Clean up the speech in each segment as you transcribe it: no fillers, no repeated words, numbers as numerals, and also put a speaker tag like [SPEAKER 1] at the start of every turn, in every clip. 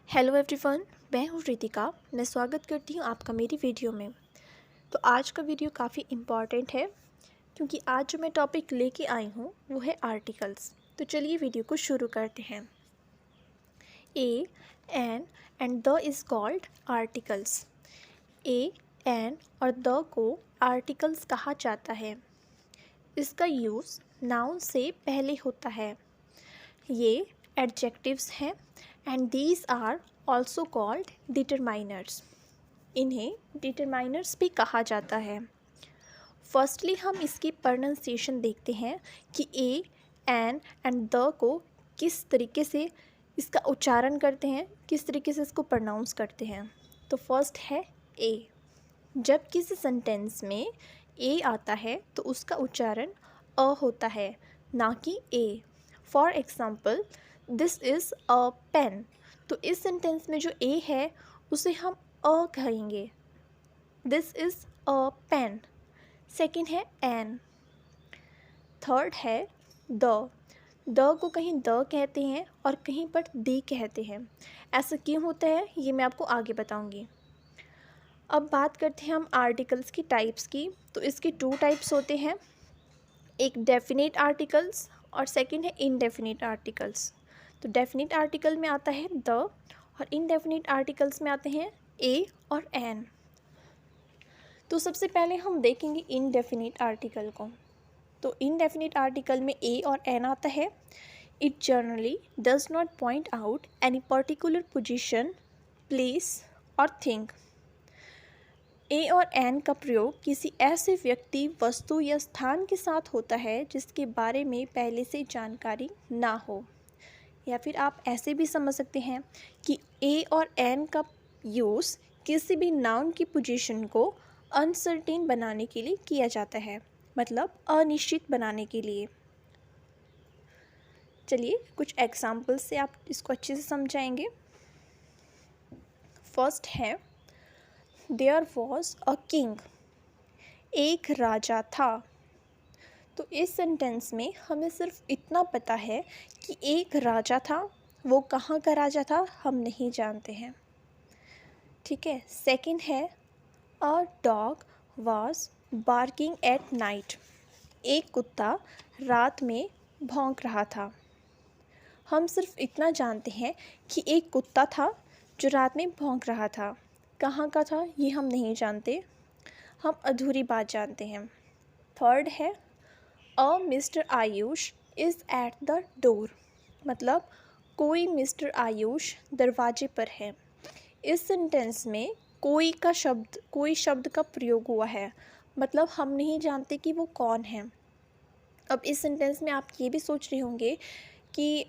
[SPEAKER 1] Hello everyone, मैं हूँ रितिका। मैं स्वागत करती हूँ आपका मेरी वीडियो में। तो आज का वीडियो काफ़ी इम्पॉर्टेंट है क्योंकि आज जो मैं टॉपिक लेके आई हूँ वो है आर्टिकल्स। तो चलिए वीडियो को शुरू करते हैं। A, an and the is called articles. A, an और द को आर्टिकल्स कहा जाता है। इसका यूज़ नाउन से पहले होता है। ये एडजेक्टिव्स हैं and these are also called determiners. इन्हें डिटरमाइनर्स भी कहा जाता है। फर्स्टली हम इसकी प्रोनाउंसिएशन देखते हैं कि ए, एन एंड द को किस तरीके से इसका उच्चारण करते हैं, किस तरीके से इसको प्रोनाउंस करते हैं। तो फर्स्ट है ए। जब किसी सेंटेंस में ए आता है तो उसका उच्चारण अ होता है, ना कि a. For example, this is a pen. तो इस सेंटेंस में जो ए है उसे हम अ कहेंगे। This is a pen. Second है एन। थर्ड है द। द को कहीं द कहते हैं और कहीं पर दी कहते हैं। ऐसा क्यों होता है ये मैं आपको आगे बताऊंगी। अब बात करते हैं हम आर्टिकल्स की टाइप्स की। तो इसके टू टाइप्स होते हैं, एक डेफिनेट आर्टिकल्स और सेकंड है इनडेफिनेट आर्टिकल्स। तो डेफिनेट आर्टिकल में आता है द और इनडेफिनेट आर्टिकल्स में आते हैं ए और एन। तो सबसे पहले हम देखेंगे इनडेफिनेट आर्टिकल को। तो इनडेफिनेट आर्टिकल में ए और एन आता है। It generally does not point out any particular position, place और थिंग। ए और एन का प्रयोग किसी ऐसे व्यक्ति, वस्तु या स्थान के साथ होता है जिसके बारे में पहले से जानकारी ना हो। या फिर आप ऐसे भी समझ सकते हैं कि ए और एन का यूज़ किसी भी नाउन की पोजीशन को अनसर्टेन बनाने के लिए किया जाता है, मतलब अनिश्चित बनाने के लिए। चलिए कुछ एग्जाम्पल्स से आप इसको अच्छे से समझाएंगे। फर्स्ट है देयर वॉज अ किंग। एक राजा था। तो इस सेंटेंस में हमें सिर्फ इतना पता है कि एक राजा था, वो कहाँ का राजा था हम नहीं जानते हैं। ठीक है। सेकंड है a dog was barking at night. एक कुत्ता रात में भौंक रहा था। हम सिर्फ इतना जानते हैं कि एक कुत्ता था जो रात में भौंक रहा था। कहाँ का था ये हम नहीं जानते, हम अधूरी बात जानते हैं। थर्ड है a mister Ayush is at the door. मतलब कोई मिस्टर आयुष दरवाजे पर है। इस सेंटेंस में कोई शब्द का प्रयोग हुआ है, मतलब हम नहीं जानते कि वो कौन है। अब इस सेंटेंस में आप ये भी सोच रहे होंगे कि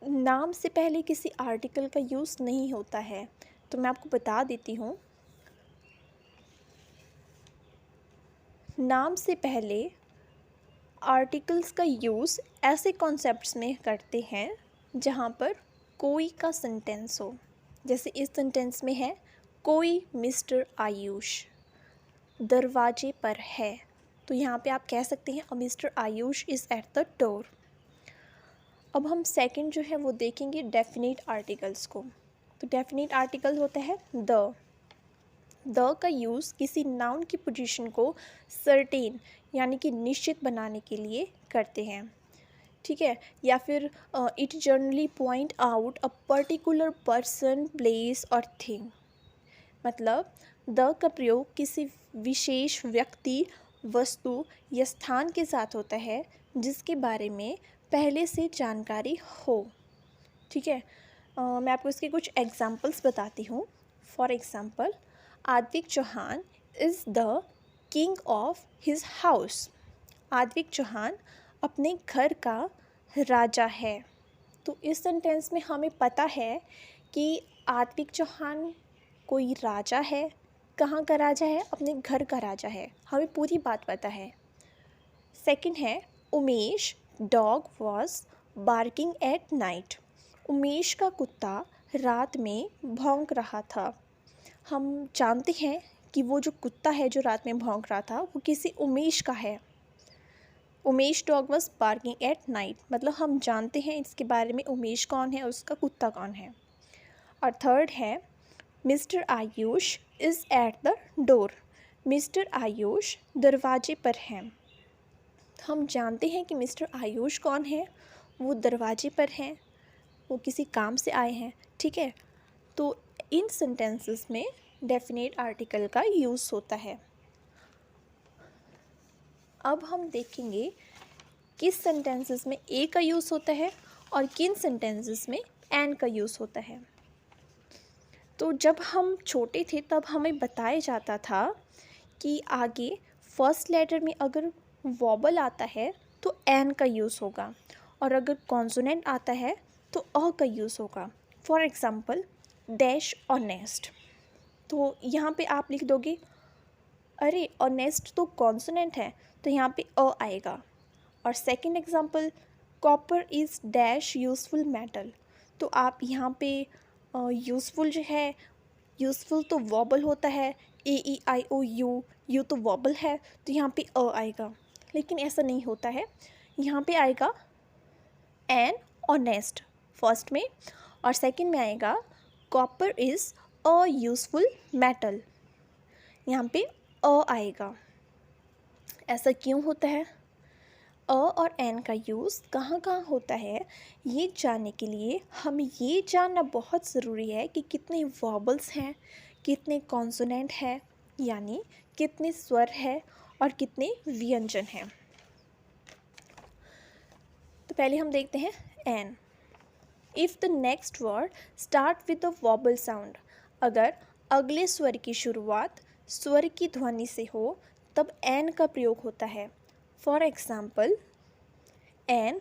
[SPEAKER 1] नाम से पहले किसी आर्टिकल का यूज़ नहीं होता है। तो मैं आपको बता देती हूँ, नाम से पहले आर्टिकल्स का यूज़ ऐसे कॉन्सेप्ट्स में करते हैं जहाँ पर कोई का सेंटेंस हो। जैसे इस सेंटेंस में है कोई मिस्टर आयुष दरवाजे पर है। तो यहाँ पे आप कह सकते हैं a mister Ayush is at the door. अब हम सेकंड जो है वो देखेंगे डेफिनेट आर्टिकल्स को। तो डेफिनेट आर्टिकल होता है द का यूज़ किसी नाउन की पोजीशन को सर्टेन यानी कि निश्चित बनाने के लिए करते हैं। ठीक है। या फिर it generally point out a particular person, place और थिंग। मतलब द का प्रयोग किसी विशेष व्यक्ति, वस्तु या स्थान के साथ होता है जिसके बारे में पहले से जानकारी हो। ठीक है। मैं आपको इसके कुछ एग्जांपल्स बताती हूँ। For example, Advik Chauhan is the king of his house. Advik Chauhan अपने घर का राजा है। तो इस सेंटेंस में हमें पता है कि आद्विक चौहान कोई राजा है। कहाँ का राजा है? अपने घर का राजा है। हमें पूरी बात पता है। सेकंड है Umesh dog was barking at night. Umesh का कुत्ता रात में भौंक रहा था। हम जानते हैं कि वो जो कुत्ता है जो रात में भौंक रहा था वो किसी उमेश का है। Umesh dog was barking at night, मतलब हम जानते हैं इसके बारे में उमेश कौन है और उसका कुत्ता कौन है। और थर्ड है mister Ayush is at the door. Mister Ayush दरवाजे पर हैं। हम जानते हैं कि मिस्टर आयुष कौन है, वो दरवाजे पर हैं, वो किसी काम से आए हैं, ठीक है। तो इन सेंटेंसेस में डेफिनेट आर्टिकल का यूज़ होता है। अब हम देखेंगे किस सेंटेंसेस में ए का यूज़ होता है और किन सेंटेंसेस में एन का यूज़ होता है। तो जब हम छोटे थे तब हमें बताया जाता था कि आगे फर्स्ट लेटर में अगर वॉबल आता है तो एन का यूज़ होगा और अगर कॉन्सोनेंट आता है तो अ का यूज़ होगा। फॉर एग्ज़ाम्पल डैश ऑनेस्ट, तो यहाँ पे आप लिख दोगे अरे ऑनेस्ट तो कॉन्सोनेंट है, तो यहाँ पे अ आएगा। और second example copper is dash useful metal, तो आप यहाँ पे यूज़फुल जो है, यूज़फुल तो वॉबल होता है, AEIOU, यू तो वॉबल है, तो यहाँ पे अ आएगा। लेकिन ऐसा नहीं होता है, यहाँ पे आएगा एन ऑनेस्ट फर्स्ट में और सेकंड में आएगा copper is a useful metal, यहाँ पे अ आएगा। ऐसा क्यों होता है? अ और एन का यूज़ कहाँ कहाँ होता है, ये जानने के लिए हमें ये जानना बहुत ज़रूरी है कि कितने वॉबल्स हैं, कितने कॉन्सोनेंट हैं, यानी कितने स्वर हैं और कितने व्यंजन हैं। तो पहले हम देखते हैं an. If the next word start with the vowel sound, अगर अगले स्वर की शुरुआत स्वर की ध्वनि से हो तब एन का प्रयोग होता है। फॉर एग्ज़ाम्पल एन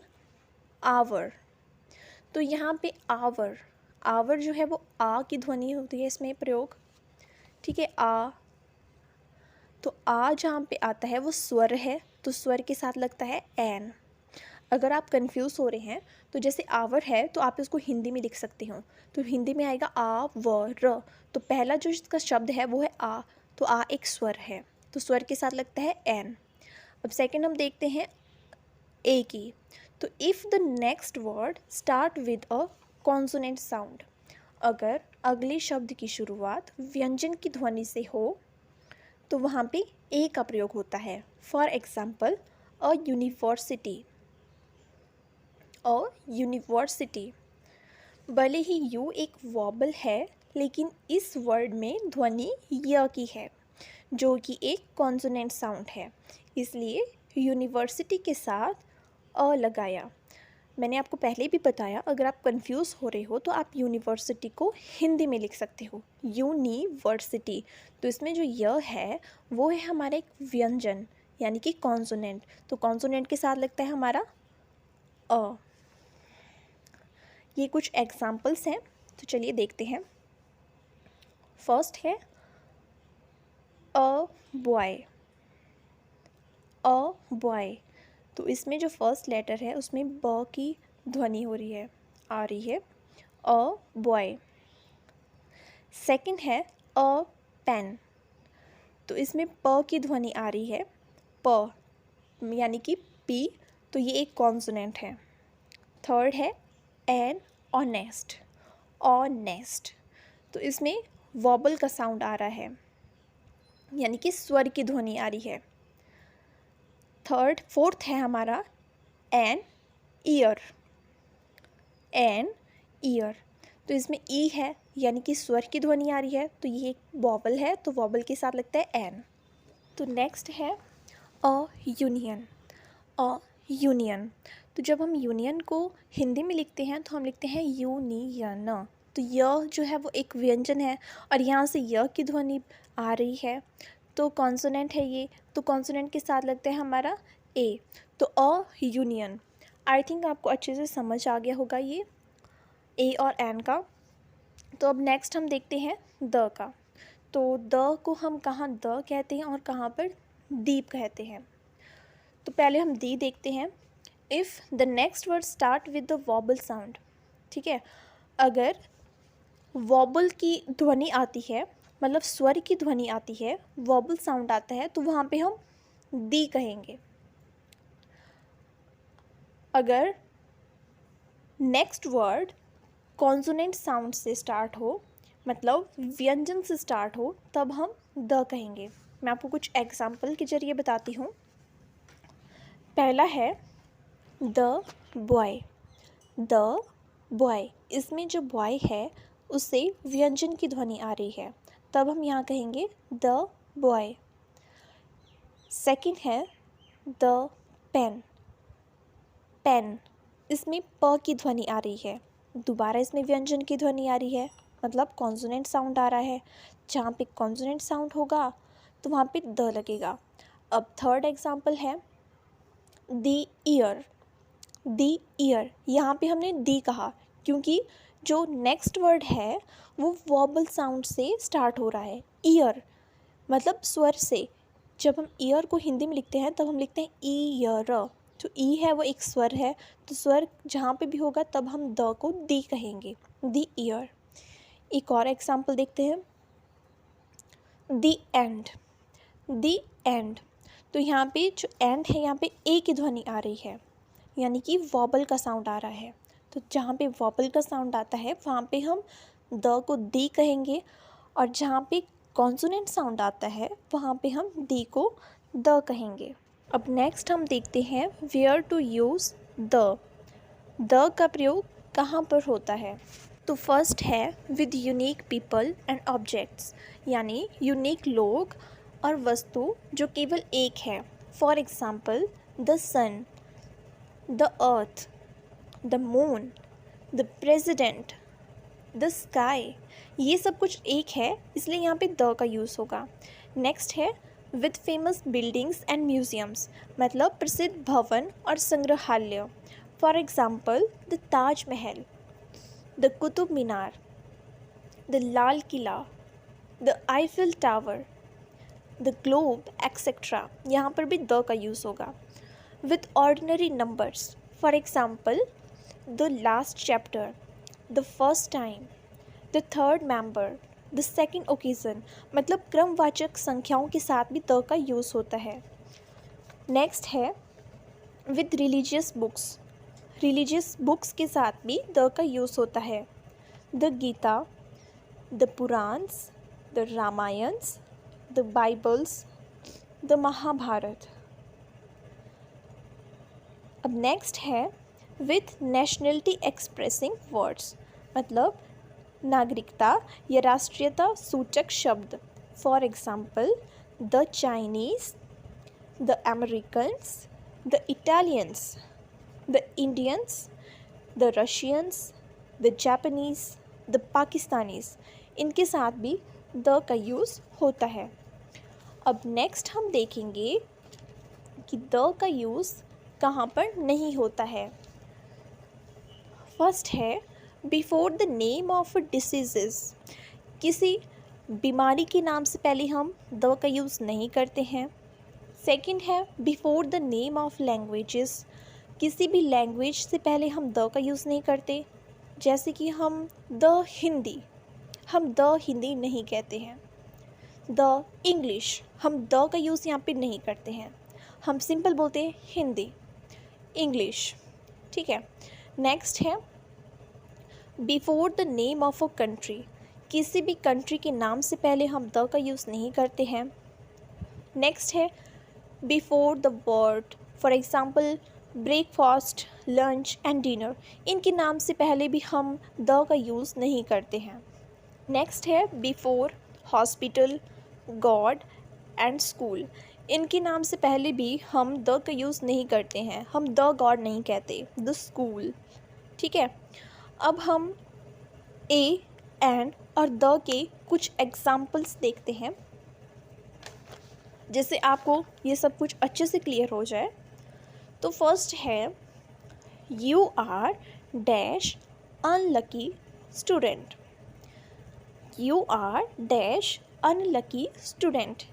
[SPEAKER 1] आवर, तो यहाँ पे आवर, आवर जो है वो आ की ध्वनि होती है इसमें प्रयोग, ठीक है। आ, तो आ जहाँ पे आता है वो स्वर है, तो स्वर के साथ लगता है एन। अगर आप कंफ्यूज हो रहे हैं तो जैसे आवर है तो आप इसको हिंदी में लिख सकते हो, तो हिंदी में आएगा आ व र, तो पहला जो इसका शब्द है वो है आ, तो आ एक स्वर है, तो स्वर के साथ लगता है एन। अब सेकंड हम देखते हैं ए की, तो if the next word start with a consonant sound, अगर अगले शब्द की शुरुआत व्यंजन की ध्वनि से हो तो वहाँ पे ए का प्रयोग होता है। For example a university, a university, भले ही यू एक वॉबल है लेकिन इस वर्ड में ध्वनि य की है जो कि एक कॉन्सोनेंट साउंड है, इसलिए यूनिवर्सिटी के साथ अ लगाया। मैंने आपको पहले भी बताया अगर आप कंफ्यूज हो रहे हो तो आप यूनिवर्सिटी को हिंदी में लिख सकते हो यूनिवर्सिटी, तो इसमें जो य है वो है हमारा एक व्यंजन यानी कि कॉन्सोनेंट, तो कॉन्सोनेंट के साथ लगता है हमारा अ। ये कुछ एग्जाम्पल्स हैं, तो चलिए देखते हैं। फर्स्ट है अ बॉय, अ बॉय, तो इसमें जो फर्स्ट लेटर है उसमें ब की ध्वनि हो रही है, आ रही है अ बॉय। सेकंड है अ पेन, तो इसमें प की ध्वनि आ रही है, प यानी कि पी, तो ये एक कॉन्सोनेंट है। थर्ड है एन ऑनेस्ट, ऑनेस्ट, तो इसमें वॉबल का साउंड आ रहा है यानी कि स्वर की ध्वनि आ रही है। फोर्थ है हमारा एन ईयर, एन ईयर, तो इसमें ई है यानी कि स्वर की ध्वनि आ रही है, तो ये एक वॉबल है, तो वॉबल के साथ लगता है एन। तो नेक्स्ट है अ यूनियन, अ यूनियन, तो जब हम यूनियन को हिंदी में लिखते हैं तो हम लिखते हैं यूनियन, तो य जो है वो एक व्यंजन है और यहाँ से य की ध्वनि आ रही है, तो कॉन्सोनेंट है ये, तो कॉन्सोनेंट के साथ लगता है हमारा ए, तो अ यूनियन। आई थिंक आपको अच्छे से समझ आ गया होगा ये ए और एन का। तो अब नेक्स्ट हम देखते हैं द का, तो द को हम कहाँ द कहते हैं और कहाँ पर दीप कहते हैं। तो पहले हम दी देखते हैं। If the next word start with the vowel sound, ठीक है, अगर वॉबल की ध्वनि आती है मतलब स्वर की ध्वनि आती है, वॉबल साउंड आता है, तो वहाँ पे हम दी कहेंगे। अगर नेक्स्ट वर्ड कॉन्सोनेंट साउंड से स्टार्ट हो, मतलब व्यंजन से स्टार्ट हो, तब हम द कहेंगे। मैं आपको कुछ एग्जाम्पल के जरिए बताती हूँ। पहला है द बॉय। द बॉय, इसमें जो बॉय है उससे व्यंजन की ध्वनि आ रही है, तब हम यहाँ कहेंगे द बॉय। सेकंड है द पेन। पेन, इसमें प की ध्वनि आ रही है, दोबारा इसमें व्यंजन की ध्वनि आ रही है, मतलब कॉन्सोनेंट साउंड आ रहा है। जहाँ पे कॉन्सोनेंट साउंड होगा तो वहाँ पे द लगेगा। अब थर्ड एग्जाम्पल है द ईयर। द ईयर, यहाँ पे हमने दी कहा क्योंकि जो नेक्स्ट वर्ड है वो वॉबल साउंड से स्टार्ट हो रहा है। ईयर मतलब स्वर से। जब हम ईयर को हिंदी में लिखते हैं तब हम लिखते हैं ईयर, तो ई है वो एक स्वर है, तो स्वर जहाँ पे भी होगा तब हम द को दी कहेंगे, द ईयर। एक और एग्जाम्पल देखते हैं द एंड। द एंड, तो यहाँ पे जो एंड है यहाँ पे ए की ध्वनि आ रही है, यानी कि वॉबल का साउंड आ रहा है। तो जहाँ पे वॉबल का साउंड आता है वहाँ पे हम द को दी कहेंगे, और जहाँ पे कॉन्सोनेंट साउंड आता है वहाँ पे हम दी को द कहेंगे। अब नेक्स्ट हम देखते हैं where to use the. The का प्रयोग कहाँ पर होता है? तो फर्स्ट है with unique people and objects, यानी यूनिक लोग और वस्तु जो केवल एक है। For example the sun, the earth, the moon, the president, the sky, ये सब कुछ एक है, इसलिए यहाँ पे द का यूज़ होगा। नेक्स्ट है with famous buildings and museums, मतलब प्रसिद्ध भवन और संग्रहालय। For example the Taj Mahal, the Qutub Minar, the Lal Qila, the Eiffel tower, the globe etcetera, यहाँ पर भी द का यूज़ होगा। With ordinary numbers, for example the last chapter, the first time, the third member, the second occasion, मतलब क्रमवाचक संख्याओं के साथ भी द का यूज़ होता है। नेक्स्ट है with religious books. Religious books के साथ भी द का यूज़ होता है। The Gita, the Puranas, the Ramayanas, the Bibles, the Mahabharat. अब नेक्स्ट है विथ नेशनलिटी एक्सप्रेसिंग वर्ड्स, मतलब नागरिकता या राष्ट्रीयता सूचक शब्द। For example the Chinese, the Americans, the Italians, the Indians, the Russians, the Japanese, the Pakistanis, इनके साथ भी द का यूज़ होता है। अब नेक्स्ट हम देखेंगे कि द का यूज़ कहाँ पर नहीं होता है। फर्स्ट है before the name of disease, किसी बीमारी के नाम से पहले हम द का यूज़ नहीं करते हैं। सेकंड है before the name of languages, किसी भी लैंग्वेज से पहले हम द का यूज़ नहीं करते, जैसे कि हम द हिंदी, हम द हिंदी नहीं कहते हैं। द इंग्लिश, हम द का यूज़ यहाँ पे नहीं करते हैं, हम सिंपल बोलते हैं हिंदी, इंग्लिश, ठीक है। नेक्स्ट है before the name of a country, किसी भी कंट्री के नाम से पहले हम द का यूज़ नहीं करते हैं। नेक्स्ट है before the word, for example breakfast, lunch and dinner, इनके नाम से पहले भी हम द का यूज़ नहीं करते हैं। नेक्स्ट है before hospital, God and school, इनके नाम से पहले भी हम द का यूज़ नहीं करते हैं, हम द गॉड नहीं कहते, द स्कूल, ठीक है। अब हम ए, एंड और द के कुछ एग्जाम्पल्स देखते हैं, जिससे आपको ये सब कुछ अच्छे से क्लियर हो जाए। तो फर्स्ट है you are dash unlucky student, you are dash unlucky student.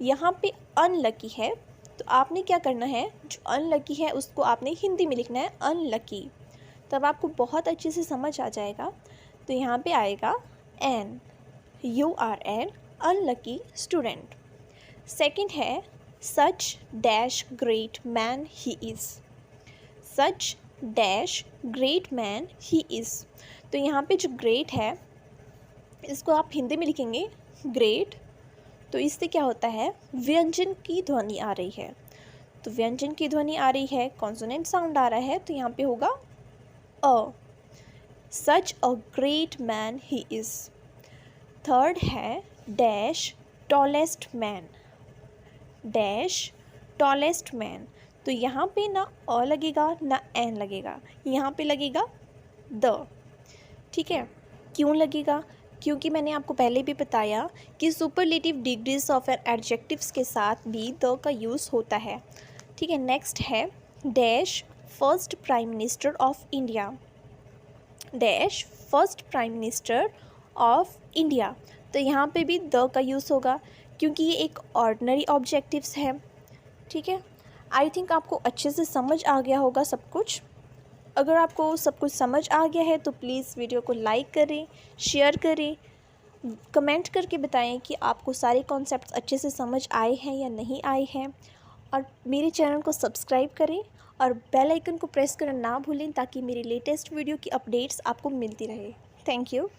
[SPEAKER 1] यहाँ पे अनलकी है, तो आपने क्या करना है, जो अनलकी है उसको आपने हिंदी में लिखना है अनलकी, तब आपको बहुत अच्छे से समझ आ जाएगा। तो यहाँ पे आएगा an, you are an unlucky student. Second है such dash great man he is, such dash great man he is, तो यहाँ पे जो ग्रेट है इसको आप हिंदी में लिखेंगे ग्रेट, तो इससे क्या होता है, व्यंजन की ध्वनि आ रही है। तो व्यंजन की ध्वनि आ रही है, कॉन्सोनेंट साउंड आ रहा है, तो यहाँ पे होगा अ। Such a great man he is. Third है dash tallest man, dash tallest man. तो यहाँ पे ना अ लगेगा ना एन लगेगा, यहाँ पे लगेगा द। ठीक है, क्यों लगेगा, क्योंकि मैंने आपको पहले भी बताया कि superlative degrees of an adjectives के साथ भी द का यूज़ होता है। ठीक है, नेक्स्ट है dash first prime minister of India, dash first prime minister of India. तो यहाँ पे भी द का यूज़ होगा क्योंकि ये एक ऑर्डिनरी ऑब्जेक्टिव्स है। ठीक है, आई थिंक आपको अच्छे से समझ आ गया होगा सब कुछ। अगर आपको सब कुछ समझ आ गया है तो प्लीज़ वीडियो को लाइक करें, शेयर करें, कमेंट करके बताएं कि आपको सारे कॉन्सेप्ट्स अच्छे से समझ आए हैं या नहीं आए हैं। और मेरे चैनल को सब्सक्राइब करें और बेल आइकन को प्रेस करना ना भूलें ताकि मेरी लेटेस्ट वीडियो की अपडेट्स आपको मिलती रहे। Thank you.